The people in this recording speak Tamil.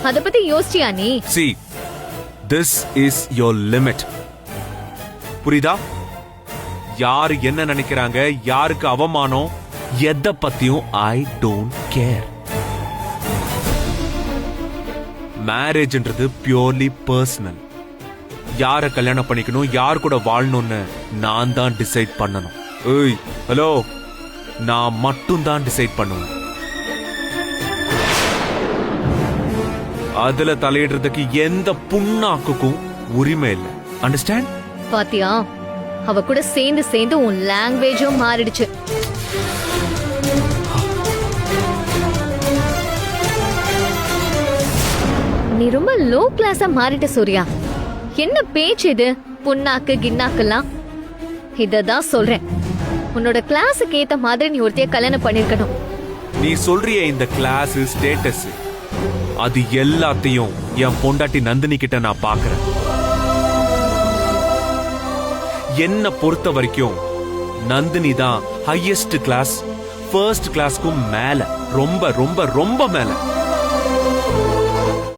அத பத்தி யோசிச்சியா நீ? See, this is your limit. புரியுதா? யாரு என்ன நினைக்கிறாங்க, யாருக்கு அவமானம், எதை பத்தியும் ஐ டோன்ட் கேர். மேரேஜ்ன்றது பியூர்லி பர்சனல். யார கல்யாணம் பண்ணிக்கணும், யார் கூட வாழணும்னு நான் தான் டிசைட் பண்ணணும். ஏய் ஹலோ, நான் மட்டும் தான் டிசைட் பண்ணுவேன். அதுல தலையிடுறதுக்கு எந்த புண்ணாக்குக்கும் உரிமை இல்லை. அண்டர்ஸ்டாண்ட்? பாத்தியா, அவ கூட சேர்ந்து சேர்ந்து உன் லாங்குவேஜும் மாறிடுச்சு. நீ ரொம்ப லோ கிளாஸா மாறிட்ட சூர்யா. என்ன பேச்சு இது? புண்ணாக்கு கிண்ணாக்கெல்லாம் இததான் சொல்றேன். உன்னோட கிளாஸுக்கு ஏத்த மாதிரி நீ ஒருத்தைய கல்யாணம் பண்ணிருக்கணும். நீ சொல்றிய இந்த கிளாஸ் ஸ்டேட்டஸ், அது எல்லாத்தையும் என் பொண்டாட்டி நந்தினி கிட்ட நான் பாக்குறேன். என்ன பொறுத்த வரைக்கும் நந்தினி தான் ஹையஸ்ட் கிளாஸ், ஃபர்ஸ்ட் கிளாஸ்க்கும் மேல, ரொம்ப ரொம்ப ரொம்ப மேல.